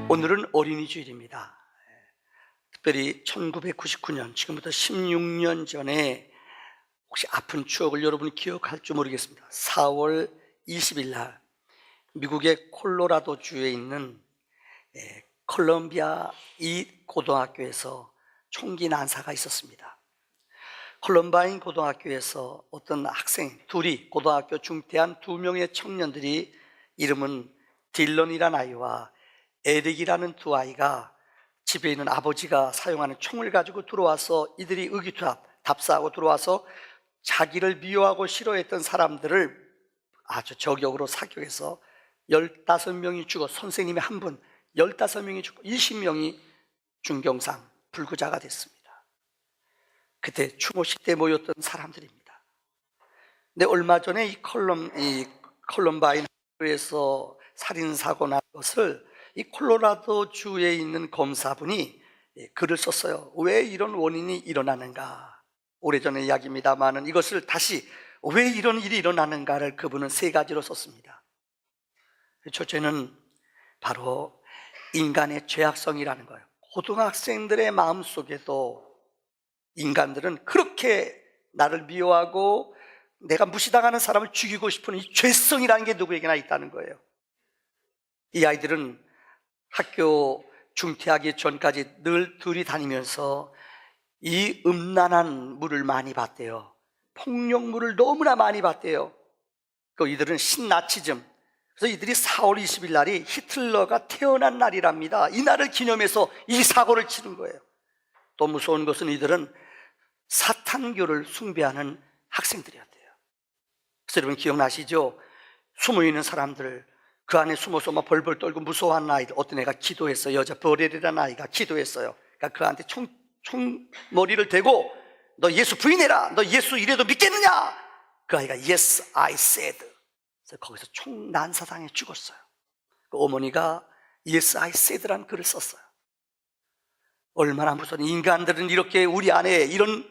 오늘은 어린이주일입니다. 특별히 1999년, 지금부터 16년 전에 혹시 아픈 추억을 여러분이 기억할지 모르겠습니다. 4월 20일 날 미국의 콜로라도주에 있는 컬럼비아 이 고등학교에서 총기 난사가 있었습니다. 컬럼바인 고등학교에서 어떤 학생 둘이, 고등학교 중퇴한 2명의 청년들이, 이름은 딜런이라는 아이와 에릭이라는 두 아이가 집에 있는 아버지가 사용하는 총을 가지고 들어와서, 이들이 의기투합, 답사하고 들어와서 자기를 미워하고 싫어했던 사람들을 아주 저격으로 사격해서 15명이 죽어, 선생님이 한 분, 15명이 죽고 20명이 중경상 불구자가 됐습니다. 그때 추모식 때 모였던 사람들입니다. 근데 얼마 전에 이 컬럼바인 학교에서 살인사고 난 것을 이 콜로라도 주에 있는 검사분이 글을 썼어요. 왜 이런 원인이 일어나는가? 오래전의 이야기입니다만 이것을 다시 왜 이런 일이 일어나는가를 그분은 3가지로 썼습니다. 첫째는 바로 인간의 죄악성이라는 거예요. 고등학생들의 마음속에도 인간들은 그렇게 나를 미워하고 내가 무시당하는 사람을 죽이고 싶은 이 죄성이라는 게 누구에게나 있다는 거예요. 이 아이들은 학교 중퇴하기 전까지 늘 둘이 다니면서 이 음란한 물을 많이 봤대요. 폭력물을 너무나 많이 봤대요. 그 이들은 신나치즘, 그래서 이들이 4월 20일 날이 히틀러가 태어난 날이랍니다. 이 날을 기념해서 이 사고를 치는 거예요. 또 무서운 것은 이들은 사탄교를 숭배하는 학생들이었대요. 그래서 여러분 기억나시죠? 숨어있는 사람들, 그 안에 숨어서 막 벌벌 떨고 무서워하는 아이들, 어떤 애가 기도했어요. 여자 버렐이라는 아이가 기도했어요. 그러니까 그한테 총머리를 대고 너 예수 부인해라, 너 예수 이래도 믿겠느냐? 그 아이가 Yes, I said. 그래서 거기서 총 난사당해 죽었어요. 그 어머니가 Yes, I said라는 글을 썼어요. 얼마나 무서운, 인간들은 이렇게 우리 안에 이런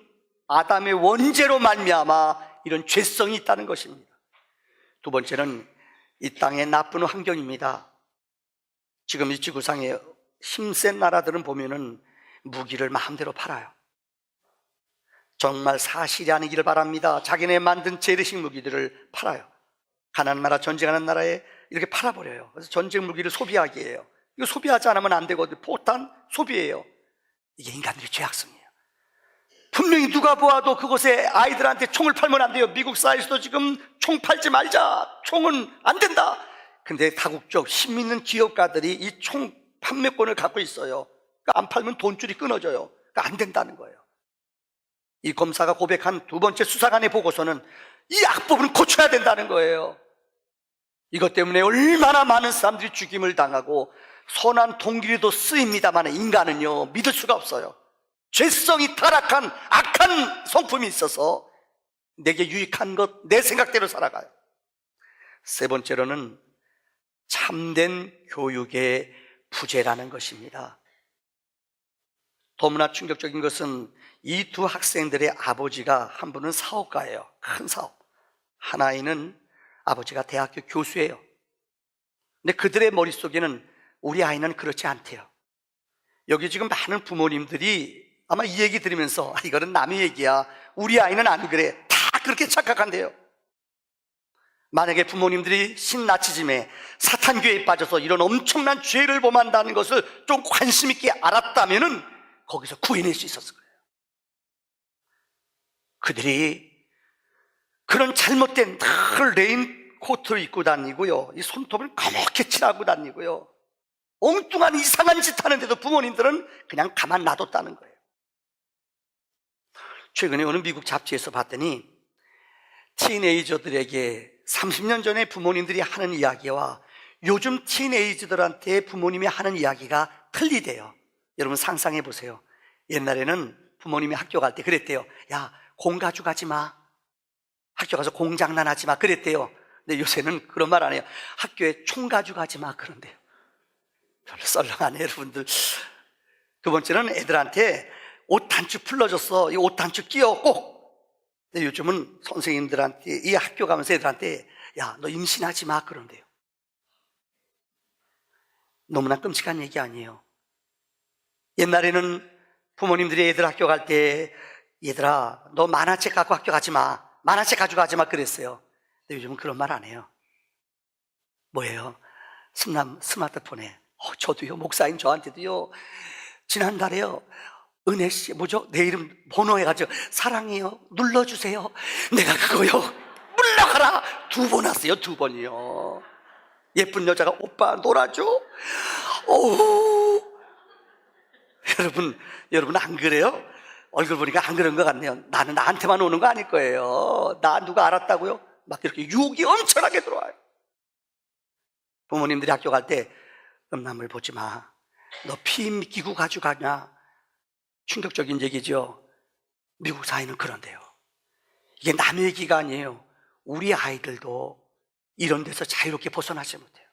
아담의 원죄로 말미암아 이런 죄성이 있다는 것입니다. 두 번째는 이 땅의 나쁜 환경입니다. 지금 이 지구상에 힘센 나라들은 보면은 무기를 마음대로 팔아요. 정말 사실이 아니기를 바랍니다. 자기네 만든 재래식 무기들을 팔아요. 가난한 나라, 전쟁하는 나라에 이렇게 팔아버려요. 그래서 전쟁 무기를 소비하게 해요. 이거 소비하지 않으면 안 되거든요. 포탄 소비해요. 이게 인간들의 죄악성이에요. 분명히 누가 보아도 그곳에 아이들한테 총을 팔면 안 돼요. 미국 사회에서도 지금 총 팔지 말자, 총은 안 된다. 근데 다국적 힘 있는 기업가들이 이 총 판매권을 갖고 있어요. 그러니까 안 팔면 돈줄이 끊어져요. 그러니까 안 된다는 거예요. 이 검사가 고백한 2번째 수사관의 보고서는 이 악법은 고쳐야 된다는 거예요. 이것 때문에 얼마나 많은 사람들이 죽임을 당하고 선한 동기도 쓰입니다만 인간은요, 믿을 수가 없어요. 죄성이 타락한 악한 성품이 있어서 내게 유익한 것, 내 생각대로 살아가요. 3번째로는 참된 교육의 부재라는 것입니다. 너무나 충격적인 것은 이 두 학생들의 아버지가, 한 분은 사업가예요. 큰 사업. 한 아이는 아버지가 대학교 교수예요. 근데 그들의 머릿속에는 우리 아이는 그렇지 않대요. 여기 지금 많은 부모님들이 아마 이 얘기 들으면서 이거는 남의 얘기야, 우리 아이는 안 그래, 다 그렇게 착각한대요. 만약에 부모님들이 신나치즘에 사탄교회에 빠져서 이런 엄청난 죄를 범한다는 것을 좀 관심 있게 알았다면은 거기서 구해낼 수 있었을 거예요. 그들이 그런 잘못된 늘 레인코트를 입고 다니고요, 이 손톱을 까맣게 칠하고 다니고요, 엉뚱한 이상한 짓 하는데도 부모님들은 그냥 가만 놔뒀다는 거예요. 최근에 어느 미국 잡지에서 봤더니 티네이저들에게 30년 전에 부모님들이 하는 이야기와 요즘 티네이저들한테 부모님이 하는 이야기가 틀리대요. 여러분 상상해 보세요. 옛날에는 부모님이 학교 갈 때 그랬대요. 야, 공 가져가지 마, 학교 가서 공장난하지 마, 그랬대요. 근데 요새는 그런 말 안 해요. 학교에 총 가져가지 마, 그런데요. 별로 썰렁하네 여러분들. 2번째는 애들한테 옷 단추 풀러줬어, 이 옷 단추 끼워 꼭. 근데 요즘은 선생님들한테, 이 학교 가면서 애들한테 야, 너 임신하지 마, 그런데요. 너무나 끔찍한 얘기 아니에요? 옛날에는 부모님들이 애들 학교 갈 때 얘들아 너 만화책 갖고 학교 가지 마, 만화책 가지고 가지 마 그랬어요. 근데 요즘은 그런 말 안 해요. 뭐예요? 스마트폰에 저도요, 목사님 저한테도요, 지난달에요, 은혜 씨, 뭐죠? 내 이름 번호 해가지고 사랑해요 눌러주세요. 내가 그거요, 물러가라 2번 왔어요. 2번이요. 예쁜 여자가 오빠 놀아줘. 오, 여러분 안 그래요? 얼굴 보니까 안 그런 것 같네요. 나는 나한테만 오는 거 아닐 거예요. 나 누가 알았다고요? 막 이렇게 유혹이 엄청나게 들어와요. 부모님들이 학교 갈 때 음란물 보지 마, 너 피임 기구 가지고 가냐, 충격적인 얘기죠. 미국 사회는 그런데요, 이게 남의 얘기가 아니에요. 우리 아이들도 이런 데서 자유롭게 벗어나지 못해요.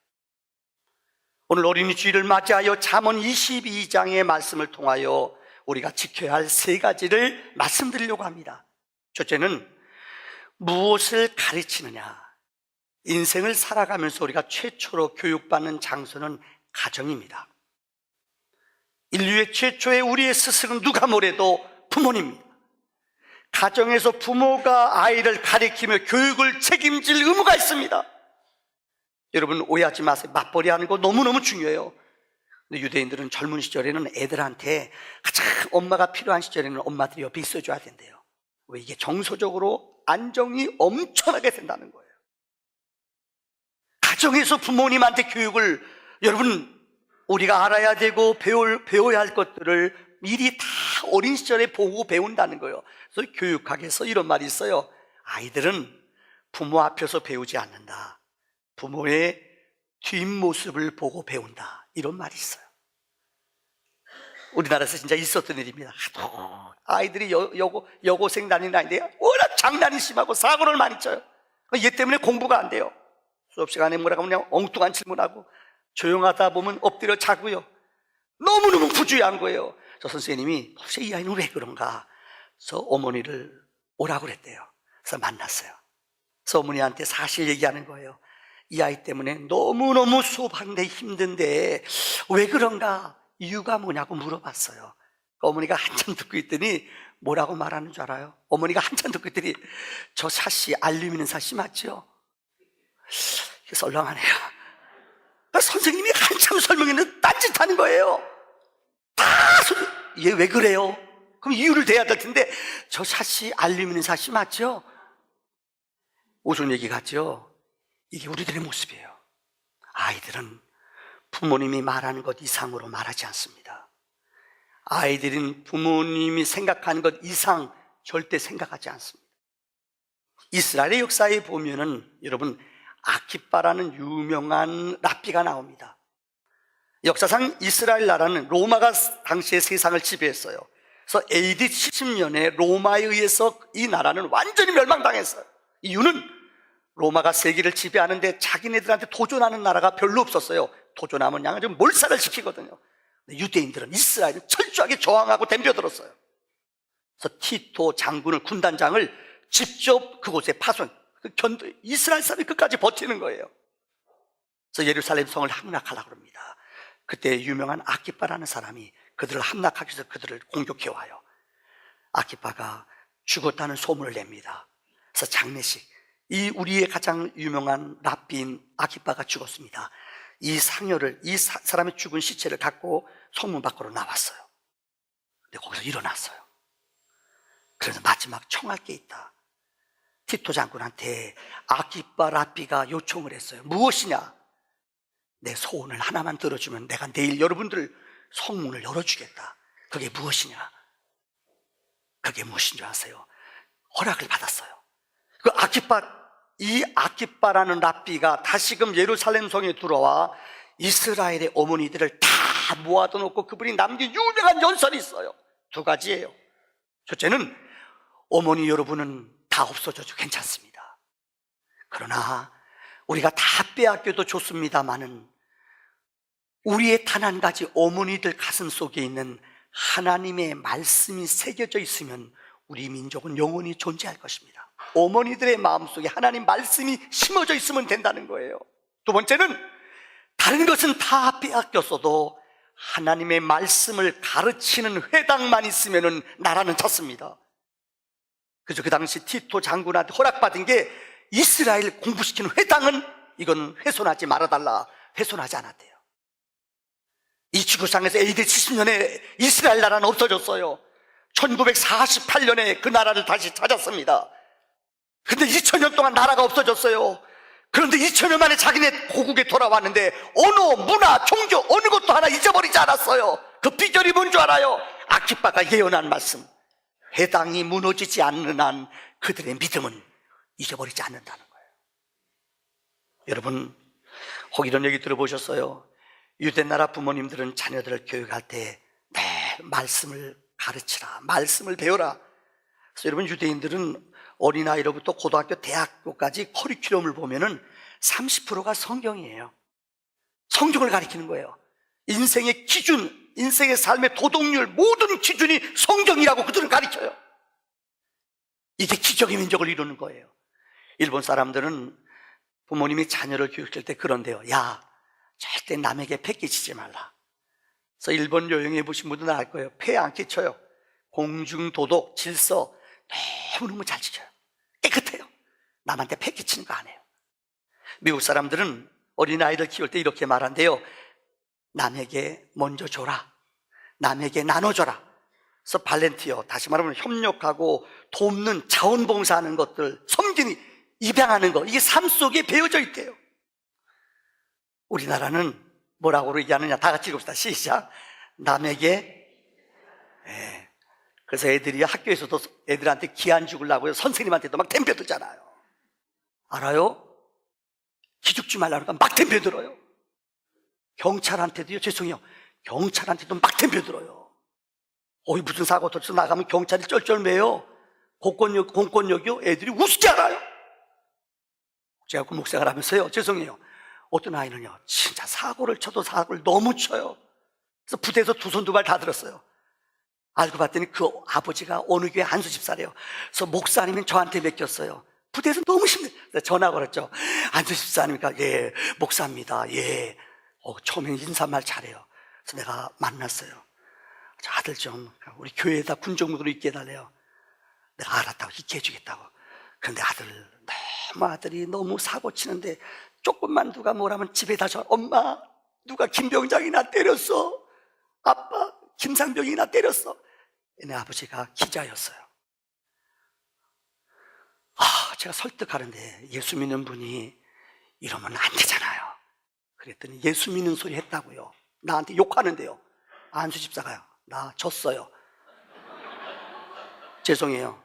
오늘 어린이 주일을 맞이하여 잠언 22장의 말씀을 통하여 우리가 지켜야 할 3가지를 말씀드리려고 합니다. 첫째는 무엇을 가르치느냐. 인생을 살아가면서 우리가 최초로 교육받는 장소는 가정입니다. 인류의 최초의 우리의 스승은 누가 뭐래도 부모님입니다. 가정에서 부모가 아이를 가르치며 교육을 책임질 의무가 있습니다. 여러분 오해하지 마세요. 맞벌이 하는 거 너무너무 중요해요. 근데 유대인들은 젊은 시절에는 애들한테 가장 엄마가 필요한 시절에는 엄마들이 옆에 있어줘야 된대요. 왜? 이게 정서적으로 안정이 엄청나게 된다는 거예요. 가정에서 부모님한테 교육을, 여러분 우리가 알아야 되고 배워야 할 것들을 미리 다 어린 시절에 보고 배운다는 거예요. 그래서 교육학에서 이런 말이 있어요. 아이들은 부모 앞에서 배우지 않는다, 부모의 뒷모습을 보고 배운다, 이런 말이 있어요. 우리나라에서 진짜 있었던 일입니다. 아이들이 여고생 다니는 아이인데 워낙 장난이 심하고 사고를 많이 쳐요. 얘 때문에 공부가 안 돼요. 수업 시간에 뭐라고 하면 엉뚱한 질문하고, 조용하다 보면 엎드려 자고요. 너무너무 부주의한 거예요. 저 선생님이 도대체 이 아이는 왜 그런가, 그래서 어머니를 오라고 그랬대요. 그래서 만났어요. 그래서 어머니한테 사실 얘기하는 거예요. 이 아이 때문에 너무너무 수업하는데 힘든데 왜 그런가, 이유가 뭐냐고 물어봤어요. 어머니가 한참 듣고 있더니 뭐라고 말하는 줄 알아요? 어머니가 한참 듣고 있더니 저 샷이 알루미늄 샷이 맞죠? 썰렁하네요. 선생님이 한참 설명했는데 딴짓하는 거예요. 얘 왜 그래요? 그럼 이유를 대야 될 텐데 저 샷이 알루미늄 샷이 맞죠? 오전 얘기 같죠? 이게 우리들의 모습이에요. 아이들은 부모님이 말하는 것 이상으로 말하지 않습니다. 아이들은 부모님이 생각하는 것 이상 절대 생각하지 않습니다. 이스라엘의 역사에 보면은 여러분 아키빠라는 유명한 랍비가 나옵니다. 역사상 이스라엘 나라는 로마가 당시에 세상을 지배했어요. 그래서 AD 70년에 로마에 의해서 이 나라는 완전히 멸망당했어요. 이유는 로마가 세계를 지배하는데 자기네들한테 도전하는 나라가 별로 없었어요. 도전하면 양을 좀 몰살을 시키거든요. 유대인들은, 이스라엘은 철저하게 저항하고 덤벼들었어요. 그래서 티토 장군을, 군단장을 직접 그곳에 파손, 이스라엘 사람이 끝까지 버티는 거예요. 그래서 예루살렘 성을 함락하려고 합니다. 그때 유명한 아키빠라는 사람이 그들을 함락하기 위해서 그들을 공격해와요. 아키빠가 죽었다는 소문을 냅니다. 그래서 장례식, 이 우리의 가장 유명한 랍비인 아키빠가 죽었습니다. 이 상여를, 이 사람의 죽은 시체를 갖고 성문 밖으로 나왔어요. 근데 거기서 일어났어요. 그래서 마지막 청할 게 있다. 티토 장군한테 아키빠 랍비가 요청을 했어요. 무엇이냐? 내 소원을 하나만 들어주면 내가 내일 여러분들 성문을 열어주겠다. 그게 무엇이냐? 그게 무엇인 줄 아세요? 허락을 받았어요. 그 이 아키빠라는 랍비가 다시금 예루살렘 성에 들어와 이스라엘의 어머니들을 다 모아둬 놓고 그분이 남긴 유명한 연설이 있어요. 2가지예요. 첫째는 어머니 여러분은 다 없어져도 괜찮습니다. 그러나 우리가 다 빼앗겨도 좋습니다마는 우리의 단 한 가지 어머니들 가슴 속에 있는 하나님의 말씀이 새겨져 있으면 우리 민족은 영원히 존재할 것입니다. 어머니들의 마음속에 하나님 말씀이 심어져 있으면 된다는 거예요. 2번째는 다른 것은 다 빼앗겼어도 하나님의 말씀을 가르치는 회당만 있으면 나라는 찼습니다. 그래서 그 당시 티토 장군한테 허락받은 게 이스라엘 공부시키는 회당은 이건 훼손하지 말아달라. 훼손하지 않았대요. 이 지구상에서 AD 70년에 이스라엘 나라는 없어졌어요. 1948년에 그 나라를 다시 찾았습니다. 근데 2000년 동안 나라가 없어졌어요. 그런데 2000년 만에 자기네 고국에 돌아왔는데 언어, 문화, 종교 어느 것도 하나 잊어버리지 않았어요. 그 비결이 뭔 줄 알아요? 아키빠가 예언한 말씀, 회당이 무너지지 않는 한 그들의 믿음은 잊어버리지 않는다는 거예요. 여러분, 혹 이런 얘기 들어보셨어요? 유대 나라 부모님들은 자녀들을 교육할 때 말씀을 가르치라, 말씀을 배워라. 그래서 여러분, 유대인들은 어린아이로부터 고등학교, 대학교까지 커리큘럼을 보면은 30%가 성경이에요. 성경을 가리키는 거예요. 인생의 기준, 인생의 삶의 도덕률, 모든 기준이 성경이라고 그들은 가르쳐요. 이게 기적의 민족을 이루는 거예요. 일본 사람들은 부모님이 자녀를 교육할 때 그런데요. 야, 절대 남에게 패 끼치지 말라. 그래서 일본 여행해 보신 분들은 알 거예요. 패 안 끼쳐요. 공중도덕, 질서 너무너무 잘 지켜요. 깨끗해요. 남한테 패 끼치는 거 안 해요. 미국 사람들은 어린아이를 키울 때 이렇게 말한대요. 남에게 먼저 줘라. 남에게 나눠줘라. 그래서 발렌티어, 다시 말하면 협력하고 돕는, 자원봉사하는 것들, 섬기는, 입양하는 것, 이게 삶 속에 배어져 있대요. 우리나라는 뭐라고 얘기하느냐? 다 같이 읽읍시다. 시작. 남에게. 그래서 애들이 학교에서도 애들한테 기한 죽으려고요. 선생님한테도 막 덤벼들잖아요. 알아요? 기죽지 말라니까 막 덤벼들어요. 경찰한테도요. 죄송해요. 경찰한테도 막 덤벼들어요. 무슨 사고 터져서 나가면 경찰이 쩔쩔매요. 공권력이요. 애들이 우습게 알아요. 제가 그 목생활 하면서요. 죄송해요. 어떤 아이는요, 진짜 사고를 쳐도 사고를 너무 쳐요. 그래서 부대에서 두 손 두 발 다 들었어요. 알고 봤더니 그 아버지가 어느 교회 한수 집사래요. 그래서 목사님은 저한테 맡겼어요. 부대에서 너무 힘들어요. 전화 걸었죠. 한수 집사님이니까 예, 목사입니다. 예. 처음에 인사말 잘해요. 그래서 내가 만났어요. 저 아들 좀 우리 교회에다 군정무도로 있게 해달래요. 내가 알았다고, 있게 해주겠다고. 그런데 아들이 너무 사고 치는데 조금만 누가 뭐라면 집에다 줘. 엄마, 누가 김병장이나 때렸어. 아빠, 김상병이나 때렸어. 얘네 아버지가 기자였어요. 제가 설득하는데 예수 믿는 분이 이러면 안 되잖아요. 그랬더니 예수 믿는 소리 했다고요. 나한테 욕하는데요. 안수 집사가요. 나 졌어요. 죄송해요.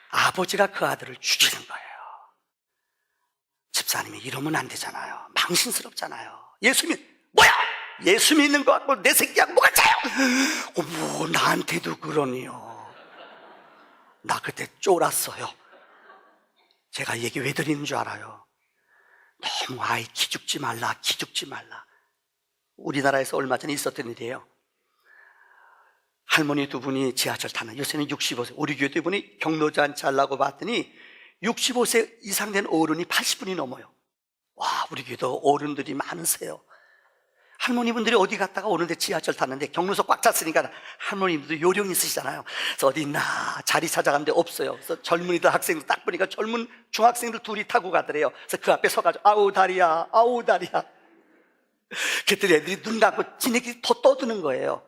아버지가 그 아들을 죽이는 거예요. 집사님이 이러면 안 되잖아요. 망신스럽잖아요. 뭐야? 예수 믿는 거 같고 내 새끼하고 뭐가 짜요? 나한테도 그러니요. 나 그때 쫄았어요. 제가 얘기 왜 드리는 줄 알아요? 너무 아이 기죽지 말라. 우리나라에서 얼마 전에 있었던 일이에요. 할머니 두 분이 지하철 타는, 요새는 65세, 우리 교회도 이분이 경로잔치 하려고 봤더니 65세 이상 된 어른이 80분이 넘어요. 와, 우리 교회도 어른들이 많으세요. 할머니분들이 어디 갔다가 오는데 지하철 탔는데 경로석 꽉 찼으니까 할머니분들도 요령이 있으시잖아요. 그래서 어디 있나 자리 찾아갔는데 없어요. 그래서 젊은이들, 학생들 딱 보니까 젊은 중학생들 둘이 타고 가더래요. 그래서 그 앞에 서가지고 아우 다리야. 그랬더니 애들이 눈 감고 지네끼리 더 떠드는 거예요.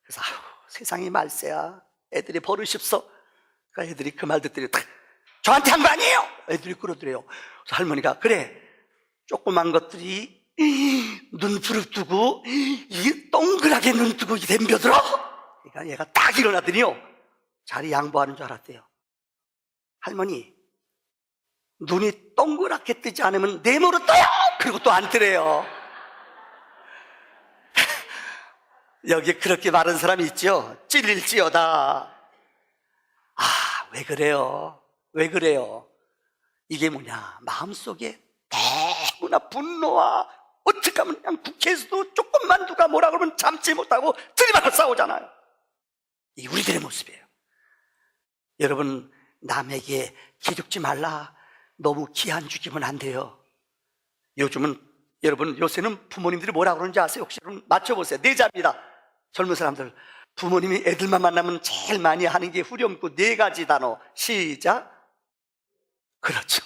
그래서 세상이 말세야. 애들이 버릇이 없어. 그러니까 애들이 그 말 듣더니 저한테 한 거 아니에요? 애들이 그러더래요. 그래서 할머니가 그래, 조그만 것들이 눈 부릅뜨고 이 동그랗게 눈 뜨고 덤벼들어. 그러니까 얘가 딱 일어나더니요, 자리 양보하는 줄 알았대요. 할머니, 눈이 동그랗게 뜨지 않으면 네모로 떠요. 그리고 또 안 뜨래요. 여기 그렇게 말하는 사람이 있죠. 찔릴지어다. 왜 그래요? 이게 뭐냐, 마음속에 너무나 분노와, 어떻게 하면 그냥 국회에서도 조금만 누가 뭐라 그러면 참지 못하고 들이받고 싸우잖아요. 이게 우리들의 모습이에요. 여러분, 남에게 기죽지 말라. 너무 기한 죽이면 안 돼요. 요즘은 여러분, 요새는 부모님들이 뭐라 그러는지 아세요? 혹시 여러분 맞춰보세요. 네 자입니다. 젊은 사람들, 부모님이 애들만 만나면 제일 많이 하는 게 후렴구 네 가지 단어. 시작. 그렇죠.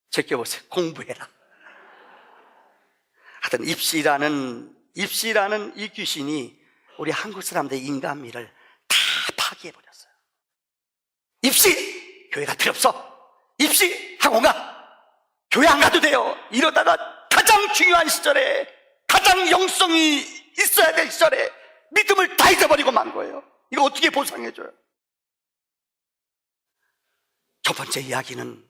제껴보세요. 공부해라. 하여튼 입시라는 이 귀신이 우리 한국 사람들의 인간미를 다 파괴해버렸어요. 입시! 교회가 필요 없어. 입시! 학원 가! 교회 안 가도 돼요. 이러다가 가장 중요한 시절에, 가장 영성이 있어야 될 시절에 믿음을 다 잊어버리고 만 거예요. 이거 어떻게 보상해줘요? 첫 번째 이야기는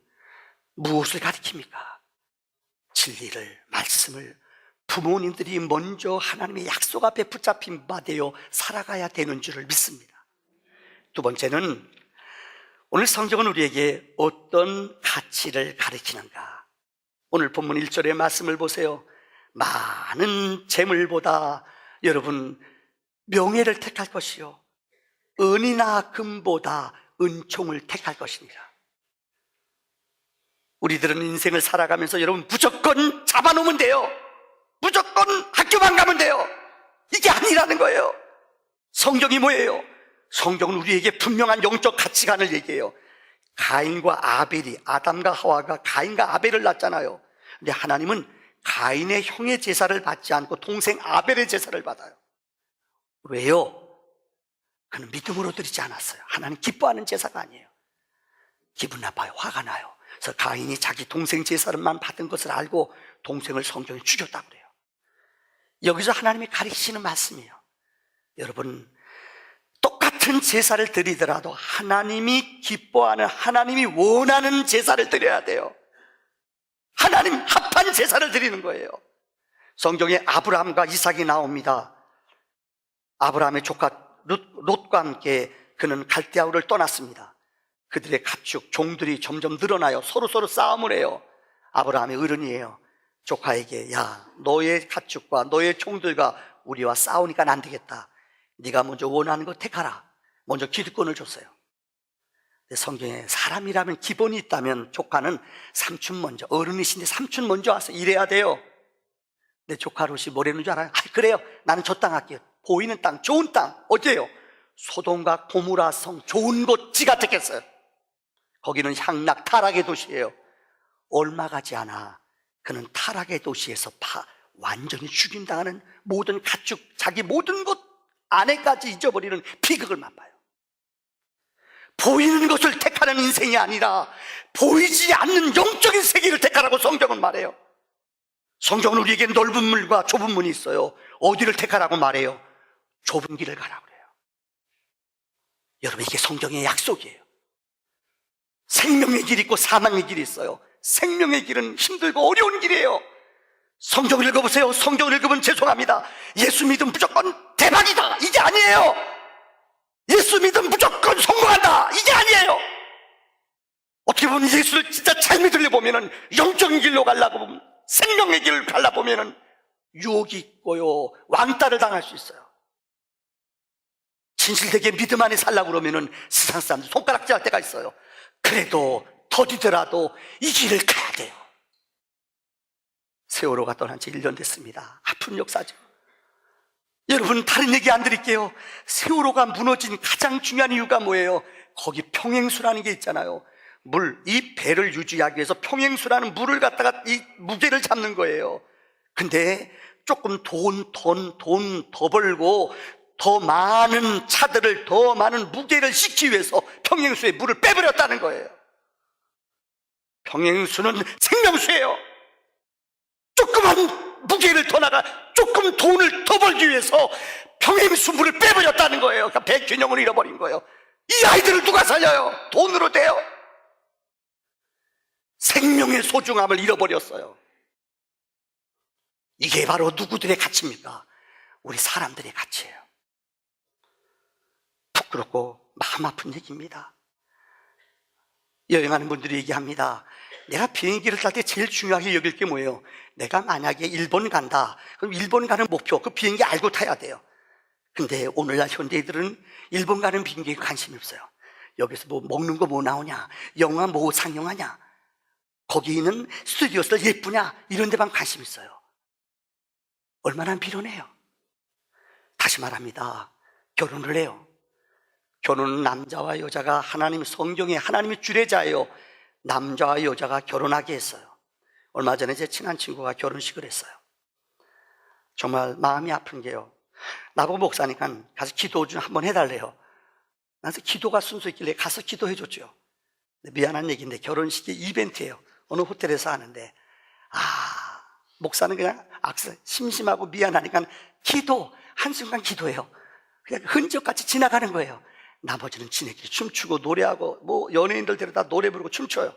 무엇을 가리킵니까? 진리를, 말씀을 부모님들이 먼저 하나님의 약속 앞에 붙잡힌 바 되어 살아가야 되는 줄을 믿습니다. 두 번째는 오늘 성경은 우리에게 어떤 가치를 가르치는가? 오늘 본문 1절의 말씀을 보세요. 많은 재물보다 여러분 명예를 택할 것이요 은이나 금보다 은총을 택할 것이니라. 우리들은 인생을 살아가면서 여러분 무조건 잡아놓으면 돼요. 무조건 학교만 가면 돼요. 이게 아니라는 거예요. 성경이 뭐예요? 성경은 우리에게 분명한 영적 가치관을 얘기해요. 가인과 아벨이, 아담과 하와가 가인과 아벨을 낳잖아요. 근데 하나님은 가인의 형의 제사를 받지 않고 동생 아벨의 제사를 받아요. 왜요? 그는 믿음으로 드리지 않았어요. 하나님 기뻐하는 제사가 아니에요. 기분 나빠요. 화가 나요. 그래서 가인이 자기 동생 제사를만 받은 것을 알고 동생을 성경에 죽였다고 그래요. 여기서 하나님이 가르치시는 말씀이에요. 여러분, 똑같은 제사를 드리더라도 하나님이 기뻐하는, 하나님이 원하는 제사를 드려야 돼요. 하나님 합한 제사를 드리는 거예요. 성경에 아브라함과 이삭이 나옵니다. 아브라함의 조카 롯과 함께 그는 갈대아우를 떠났습니다. 그들의 가축, 종들이 점점 늘어나요. 서로 싸움을 해요. 아브라함의 어른이에요. 조카에게, 야, 너의 가축과 너의 종들과 우리와 싸우니까 안 되겠다. 네가 먼저 원하는 거 택하라. 먼저 기득권을 줬어요. 성경에 사람이라면 기본이 있다면 조카는 삼촌 먼저, 어른이신데 삼촌 먼저 와서 일해야 돼요. 내 조카 롯이 뭐라는 줄 알아요? 그래요, 나는 저 땅 할게요. 보이는 땅, 좋은 땅. 어디예요? 소돔과 고모라 성, 좋은 곳 지가 택했어요. 거기는 향락 타락의 도시예요. 얼마 가지 않아 그는 타락의 도시에서 완전히 죽임당하는 모든 가축, 자기 모든 것 아내까지 잊어버리는 비극을 맛봐요. 보이는 것을 택하는 인생이 아니라 보이지 않는 영적인 세계를 택하라고 성경은 말해요. 성경은 우리에게 넓은 문과 좁은 문이 있어요. 어디를 택하라고 말해요? 좁은 길을 가라고 그래요. 여러분, 이게 성경의 약속이에요. 생명의 길이 있고 사망의 길이 있어요. 생명의 길은 힘들고 어려운 길이에요. 성경을 읽어보세요. 성경을 읽으면 죄송합니다, 예수 믿으면 무조건 대박이다, 이게 아니에요. 예수 믿으면 무조건 성공한다, 이게 아니에요. 어떻게 보면 예수를 진짜 잘 믿으려 보면은 영적인 길로 가려고 보면, 생명의 길을 가려고 보면은 유혹이 있고요, 왕따를 당할 수 있어요. 진실되게 믿음 안에 살려고 그러면은 세상 사람들 손가락질 할 때가 있어요. 그래도 더디더라도 이 길을 가야 돼요. 세월호가 떠난 지 1년 됐습니다. 아픈 역사죠. 여러분, 다른 얘기 안 드릴게요. 세월호가 무너진 가장 중요한 이유가 뭐예요? 거기 평행수라는 게 있잖아요. 이 배를 유지하기 위해서 평행수라는 물을 갖다가 이 무게를 잡는 거예요. 근데 조금 돈 더 벌고 더 많은 차들을, 더 많은 무게를 싣기 위해서 평행수에 물을 빼버렸다는 거예요. 평행수는 생명수예요. 조그만 무게를 더 나가, 조금 돈을 더 벌기 위해서 평행수 물을 빼버렸다는 거예요. 그러니까 배 균형을 잃어버린 거예요. 이 아이들을 누가 살려요? 돈으로 돼요? 생명의 소중함을 잃어버렸어요. 이게 바로 누구들의 가치입니까? 우리 사람들의 가치예요. 부끄럽고 마음 아픈 얘기입니다. 여행하는 분들이 얘기합니다. 내가 비행기를 탈 때 제일 중요하게 여길 게 뭐예요? 내가 만약에 일본 간다, 그럼 일본 가는 목표, 그 비행기 알고 타야 돼요. 근데 오늘날 현대인들은 일본 가는 비행기에 관심이 없어요. 여기서 뭐 먹는 거 뭐 나오냐, 영화 뭐 상영하냐, 거기 있는 스튜디오들 예쁘냐 이런 데만 관심 있어요. 얼마나 미련해요. 다시 말합니다. 결혼을 해요. 결혼은 남자와 여자가 하나님 성경에 하나님의 주례자예요. 남자와 여자가 결혼하게 했어요. 얼마 전에 제 친한 친구가 결혼식을 했어요. 정말 마음이 아픈 게요, 나보고 목사니까 가서 기도 좀 한번 해달래요. 나서 기도가 순서 있길래 가서 기도해 줬죠. 미안한 얘기인데 결혼식이 이벤트예요. 어느 호텔에서 하는데, 목사는 그냥 심심하고 미안하니까 기도, 한순간 기도해요. 그냥 흔적같이 지나가는 거예요. 나머지는 지네끼리 춤추고 노래하고 뭐 연예인들 데려다 노래 부르고 춤춰요.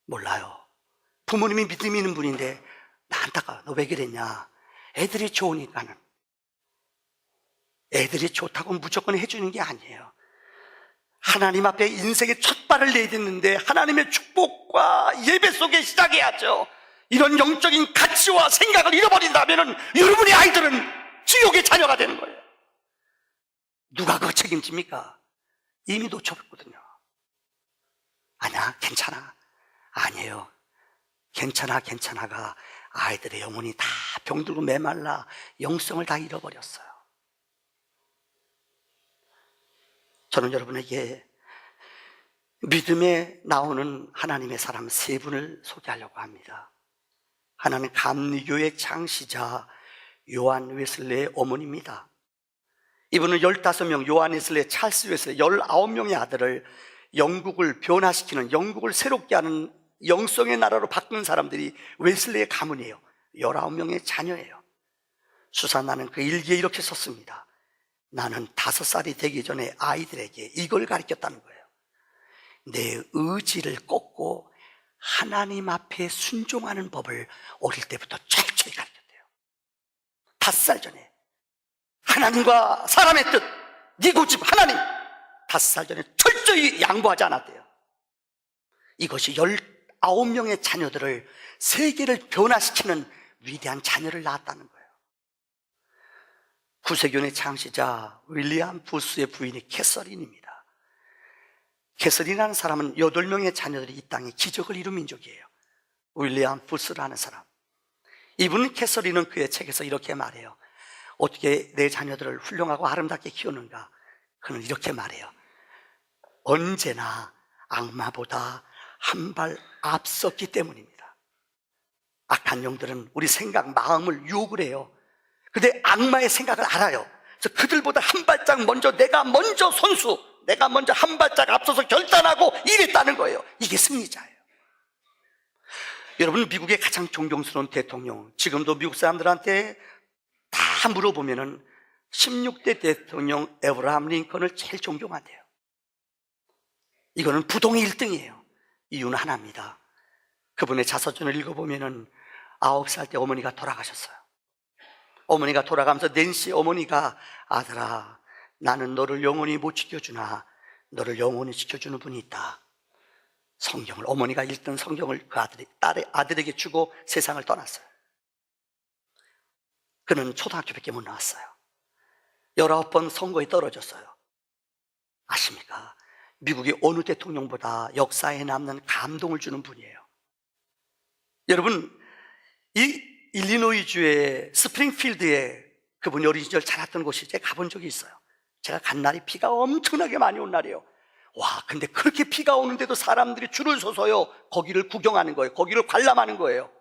몰라요. 부모님이 믿음이 있는 분인데 나 안타까워. 너 왜 그랬냐? 애들이 좋으니까는. 애들이 좋다고 무조건 해주는 게 아니에요. 하나님 앞에 인생의 첫 발을 내딛는데 하나님의 축복과 예배 속에 시작해야죠. 이런 영적인 가치와 생각을 잃어버린다면 여러분의 아이들은 지옥의 자녀가 되는 거예요. 누가 그거 책임집니까? 이미 놓쳐버렸거든요. 아니야, 괜찮아. 아니에요. 괜찮아가 아이들의 영혼이 다 병들고 메말라 영성을 다 잃어버렸어요. 저는 여러분에게 믿음에 나오는 하나님의 사람 세 분을 소개하려고 합니다. 하나는 감리교의 창시자 요한 웨슬레의 어머니입니다. 이분은 15명, 요한 웨슬레, 찰스 웨슬레 19명의 아들을 영국을 변화시키는, 영국을 새롭게 하는 영성의 나라로 바꾸는 사람들이 웨슬레의 가문이에요. 19명의 자녀예요. 수산나는 그 일기에 이렇게 썼습니다. 나는 5살이 되기 전에 아이들에게 이걸 가르쳤다는 거예요. 내 의지를 꺾고 하나님 앞에 순종하는 법을 어릴 때부터 철저히 가르쳤대요. 5살 전에 하나님과 사람의 뜻, 네 고집 하나님, 5살 전에 철저히 양보하지 않았대요. 이것이 19명의 자녀들을, 세계를 변화시키는 위대한 자녀를 낳았다는 거예요. 구세교의 창시자 윌리엄 부스의 부인이 캐서린입니다. 캐서린이라는 사람은 8명의 자녀들이 이 땅에 기적을 이룬 민족이에요. 윌리엄 부스라는 사람. 이분 캐서린은 그의 책에서 이렇게 말해요. 어떻게 내 자녀들을 훌륭하고 아름답게 키우는가? 그는 이렇게 말해요. 언제나 악마보다 한 발 앞섰기 때문입니다. 악한 영들은 우리 생각, 마음을 유혹을 해요. 근데 악마의 생각을 알아요. 그래서 그들보다 한 발짝 먼저, 내가 먼저 선수, 내가 먼저 한 발짝 앞서서 결단하고 이랬다는 거예요. 이게 승리자예요. 여러분, 미국의 가장 존경스러운 대통령, 지금도 미국 사람들한테 다 물어보면은 16대 대통령 에브라함 링컨을 제일 존경한대요. 이거는 부동의 1등이에요. 이유는 하나입니다. 그분의 자서전을 읽어보면은 9살 때 어머니가 돌아가셨어요. 어머니가 돌아가면서 낸시 어머니가, 아들아, 나는 너를 영원히 못 지켜주나 너를 영원히 지켜주는 분이 있다. 성경을, 어머니가 읽던 성경을 그 아들에게 주고 세상을 떠났어요. 그는 초등학교밖에 못 나왔어요. 19번 선거에 떨어졌어요. 아십니까? 미국의 어느 대통령보다 역사에 남는 감동을 주는 분이에요. 여러분, 이 일리노이주의 스프링필드에 그분이 어린 시절 자랐던 곳이 제가 가본 적이 있어요. 제가 간 날이 비가 엄청나게 많이 온 날이에요. 와, 근데 그렇게 비가 오는데도 사람들이 줄을 서서요 거기를 구경하는 거예요. 거기를 관람하는 거예요.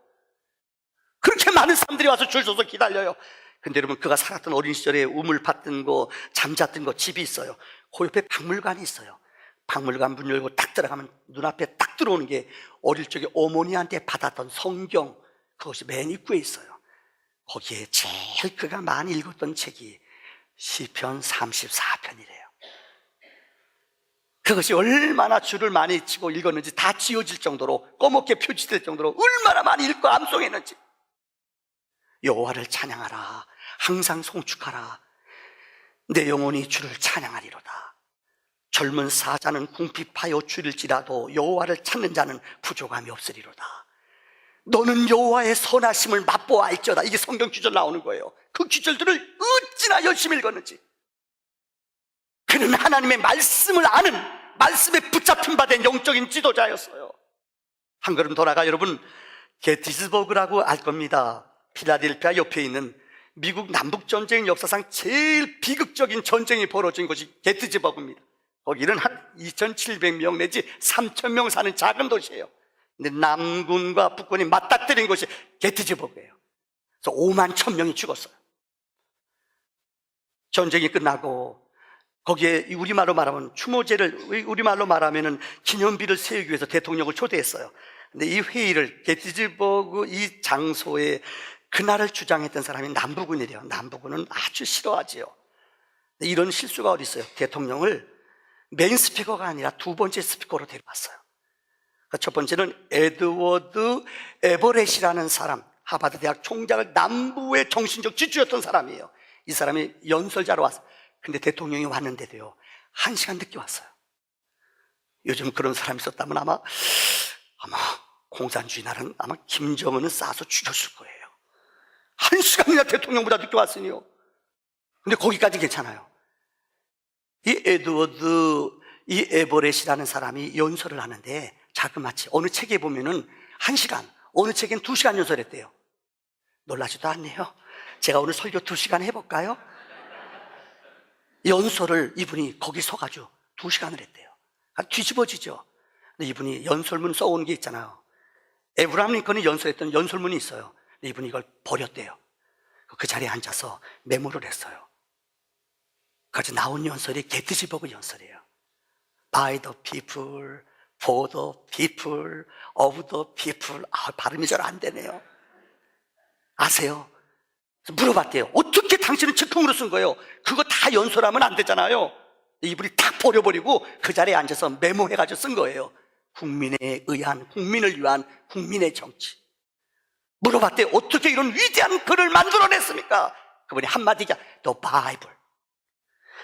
그렇게 많은 사람들이 와서 줄 서서 기다려요. 근데 여러분, 그가 살았던 어린 시절에 우물 팠던 거, 잠잤던 거 집이 있어요. 그 옆에 박물관이 있어요. 박물관 문 열고 딱 들어가면 눈앞에 딱 들어오는 게 어릴 적에 어머니한테 받았던 성경, 그것이 맨 입구에 있어요. 거기에 제일 그가 많이 읽었던 책이 시편 34편이래요. 그것이 얼마나 줄을 많이 치고 읽었는지 다 지워질 정도로, 꺼멓게 표지될 정도로 얼마나 많이 읽고 암송했는지. 여호와를 찬양하라, 항상 송축하라, 내 영혼이 주를 찬양하리로다. 젊은 사자는 궁핍하여 줄일지라도 여호와를 찾는 자는 부족함이 없으리로다. 너는 여호와의 선하심을 맛보아 알지어다. 이게 성경 구절 나오는 거예요. 그 구절들을 어찌나 열심히 읽었는지. 그는 하나님의 말씀을 아는, 말씀에 붙잡힌 바 된 영적인 지도자였어요. 한 걸음 돌아가 여러분 게티스버그라고 알 겁니다. 필라델피아 옆에 있는 미국 남북전쟁 역사상 제일 비극적인 전쟁이 벌어진 곳이 게티즈버그입니다. 거기는 한 2,700명 내지 3,000명 사는 작은 도시예요. 근데 남군과 북군이 맞닥뜨린 곳이 게티즈버그예요. 그래서 5만 1,000명이 죽었어요. 전쟁이 끝나고 거기에 우리말로 말하면 추모제를, 우리말로 말하면은 기념비를 세우기 위해서 대통령을 초대했어요. 근데 이 회의를 게티즈버그 이 장소에 그날을 주장했던 사람이 남부군이래요. 남부군은 아주 싫어하지요. 이런 실수가 어디 있어요? 대통령을 메인 스피커가 아니라 두 번째 스피커로 데려왔어요. 첫 번째는 에드워드 에버렛이라는 사람, 하버드 대학 총장을 남부의 정신적 지주였던 사람이에요. 이 사람이 연설자로 왔어요. 근데 대통령이 왔는데도요 1시간 늦게 왔어요. 요즘 그런 사람이 있었다면 아마 공산주의 나라는 아마 김정은은 쏴서 죽였을 거예요. 1시간이나 대통령보다 늦게 왔으니요. 근데 거기까지 괜찮아요. 이 에버렛이라는 사람이 연설을 하는데 자그마치 어느 책에 보면은 1시간, 어느 책엔 2시간 연설했대요. 놀라지도 않네요. 제가 오늘 설교 2시간 해볼까요? 연설을 이분이 거기 서가지고 2시간을 했대요. 뒤집어지죠. 근데 이분이 연설문 써온 게 있잖아요. 에브라함 링컨이 연설했던 연설문이 있어요. 근데 이분이 이걸 버렸대요. 그 자리에 앉아서 메모를 했어요. 그래서 나온 연설이 게티즈버그 연설이에요. By the people, for the people, of the people. 발음이 잘 안 되네요. 아세요? 물어봤대요. 어떻게 당신은 즉흥으로 쓴 거예요? 그거 다 연설하면 안 되잖아요. 이분이 딱 버려버리고 그 자리에 앉아서 메모해가지고 쓴 거예요. 국민에 의한, 국민을 위한 국민의 정치. 물어봤대요. 어떻게 이런 위대한 글을 만들어냈습니까? 그분이 한마디가 The Bible.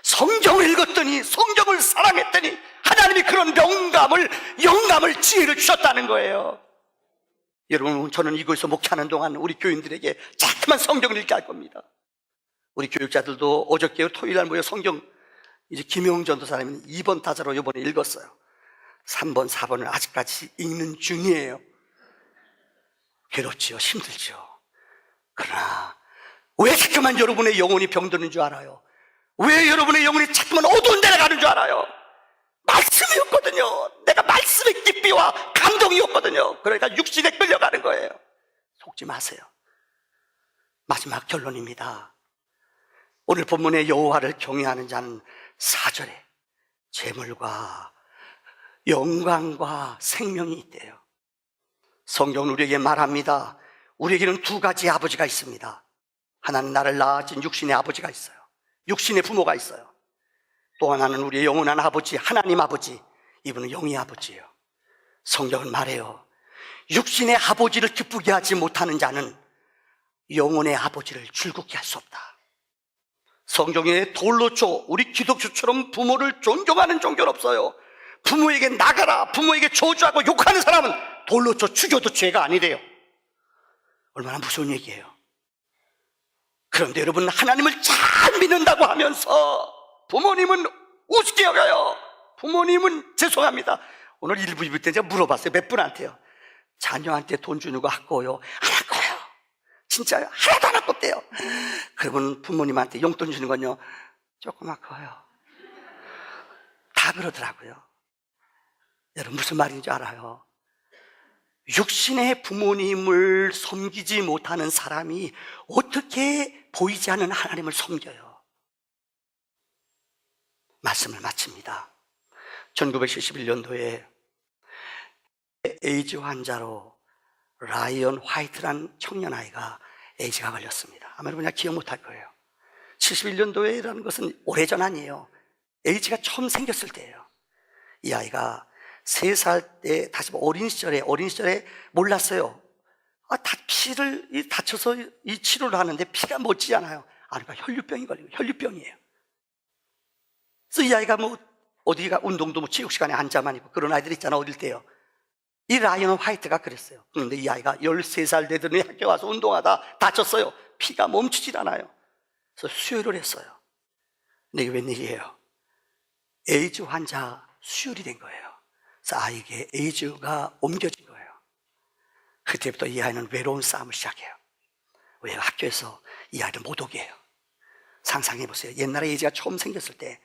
성경을 읽었더니, 성경을 사랑했더니 하나님이 그런 영감을, 지혜를 주셨다는 거예요. 여러분, 저는 이곳에서 목회하는 동안 우리 교인들에게 자꾸만 성경을 읽게 할 겁니다. 우리 교육자들도 어저께 토요일 날 모여 성경, 이제 김용전 도사님은 2번 타자로 이번에 읽었어요. 3번, 4번을 아직까지 읽는 중이에요. 괴롭지요, 힘들지요. 그러나 왜 자꾸만 여러분의 영혼이 병드는 줄 알아요? 왜 여러분의 영혼이 자꾸만 어두운 데로 가는 줄 알아요? 말씀이었거든요. 내가 말씀의 깊이와 감동이었거든요. 그러니까 육신에 끌려가는 거예요. 속지 마세요. 마지막 결론입니다. 오늘 본문의 여호와를 경외하는 자는 4절에 재물과 영광과 생명이 있대요. 성경은 우리에게 말합니다. 우리에게는 2가지 아버지가 있습니다. 하나는 나를 낳아준 육신의 아버지가 있어요. 육신의 부모가 있어요. 또 하나는 우리의 영원한 아버지, 하나님 아버지. 이분은 영의 아버지예요. 성경은 말해요. 육신의 아버지를 기쁘게 하지 못하는 자는 영혼의 아버지를 즐겁게 할 수 없다. 성경에 돌로 쳐, 우리 기독교처럼 부모를 존경하는 종교는 없어요. 부모에게 나가라, 부모에게 저주하고 욕하는 사람은 돌로 쳐 죽여도 죄가 아니래요. 얼마나 무서운 얘기예요. 그런데 여러분, 하나님을 잘 믿는다고 하면서 부모님은 우습게 여겨요. 부모님은 죄송합니다. 오늘 1부, 2부 때 제가 물어봤어요. 몇 분한테요. 자녀한테 돈 주는 거 아까워요? 안 아까워요. 진짜요. 하나도 안 아깝대요. 그러면 부모님한테 용돈 주는 건요, 조금 아까워요. 다 그러더라고요. 여러분, 무슨 말인지 알아요? 육신의 부모님을 섬기지 못하는 사람이 어떻게 보이지 않는 하나님을 섬겨요? 말씀을 마칩니다. 1971년도에 에이즈 환자로 라이언 화이트란 청년 아이가 에이즈가 걸렸습니다. 아마 여러분 기억 못할 거예요. 71년도에라는 것은 오래전 아니에요. 에이즈가 처음 생겼을 때예요. 이 아이가 3살 때 다시 어린 시절에 몰랐어요. 피를 다쳐서 이 치료를 하는데 피가 멎지 않아요. 그러니까 혈류병이 걸리고 혈류병이에요. 그래서 이 아이가 어디가 운동도 체육 시간에 앉아만 있고 그런 아이들 있잖아, 어릴 때요. 이 라이언 화이트가 그랬어요. 그런데 이 아이가 13살 되더니 학교 와서 운동하다 다쳤어요. 피가 멈추질 않아요. 그래서 수혈을 했어요. 근데 이게 웬일이에요? 에이즈 환자 수혈이 된 거예요. 그래서 아이에게 에이즈가 옮겨진 거예요. 그때부터 이 아이는 외로운 싸움을 시작해요. 왜? 학교에서 이 아이를 못 오게 해요. 상상해 보세요. 옛날에 예지가 처음 생겼을 때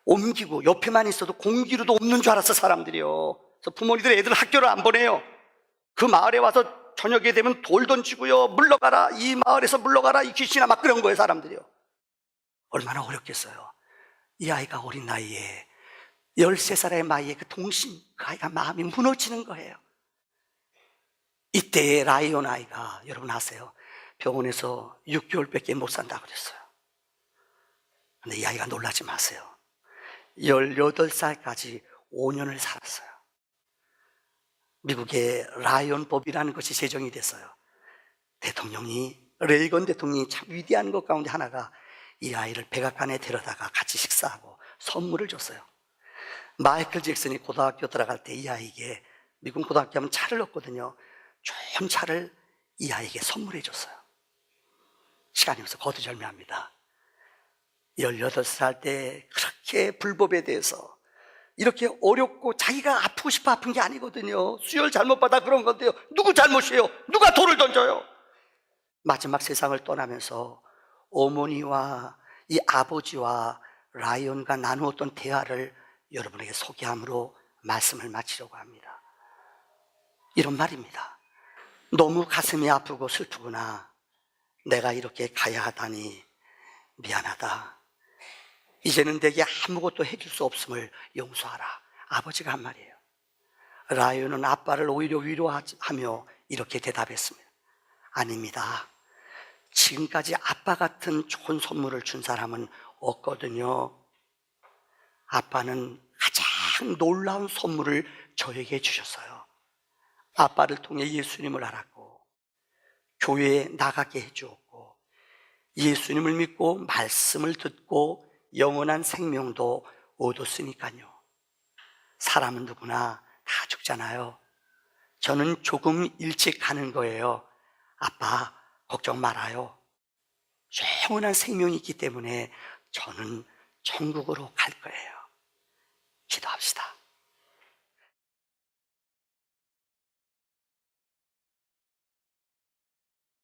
옮기고 옆에만 있어도 공기로도 없는 줄 알았어, 사람들이요. 그래서 부모님들 애들 학교를 안 보내요. 그 마을에 와서 저녁에 되면 돌 던지고요, 물러가라, 이 마을에서 물러가라, 이 귀신아, 막 그런 거예요, 사람들이요. 얼마나 어렵겠어요. 이 아이가 어린 나이에 13살의 나이에 그 동심, 그 아이가 마음이 무너지는 거예요. 이때의 라이온 아이가, 여러분 아세요? 병원에서 6개월밖에 못 산다고 그랬어요. 근데 이 아이가 놀라지 마세요. 18살까지 5년을 살았어요. 미국의 라이온법이라는 것이 제정이 됐어요. 레이건 대통령이 참 위대한 것 가운데 하나가 이 아이를 백악관에 데려다가 같이 식사하고 선물을 줬어요. 마이클 잭슨이 고등학교 들어갈 때 이 아이에게, 미국 고등학교 하면 차를 얻거든요. 좋은 차를 이 아이에게 선물해 줬어요. 시간이 없어 거두절미합니다. 18살 때 그렇게 불법에 대해서 이렇게 어렵고, 자기가 아프고 싶어 아픈 게 아니거든요. 수혈 잘못 받아 그런 건데요. 누구 잘못이에요? 누가 돌을 던져요? 마지막 세상을 떠나면서 어머니와 이 아버지와 라이온과 나누었던 대화를 여러분에게 소개함으로 말씀을 마치려고 합니다. 이런 말입니다. 너무 가슴이 아프고 슬프구나. 내가 이렇게 가야 하다니 미안하다. 이제는 내게 아무것도 해줄 수 없음을 용서하라. 아버지가 한 말이에요. 라이온은 아빠를 오히려 위로하며 이렇게 대답했습니다. 아닙니다. 지금까지 아빠 같은 좋은 선물을 준 사람은 없거든요. 아빠는 가장 놀라운 선물을 저에게 주셨어요. 아빠를 통해 예수님을 알았고, 교회에 나가게 해주었고, 예수님을 믿고 말씀을 듣고 영원한 생명도 얻었으니까요. 사람은 누구나 다 죽잖아요. 저는 조금 일찍 가는 거예요. 아빠, 걱정 말아요. 영원한 생명이 있기 때문에 저는 천국으로 갈 거예요. 기도합시다.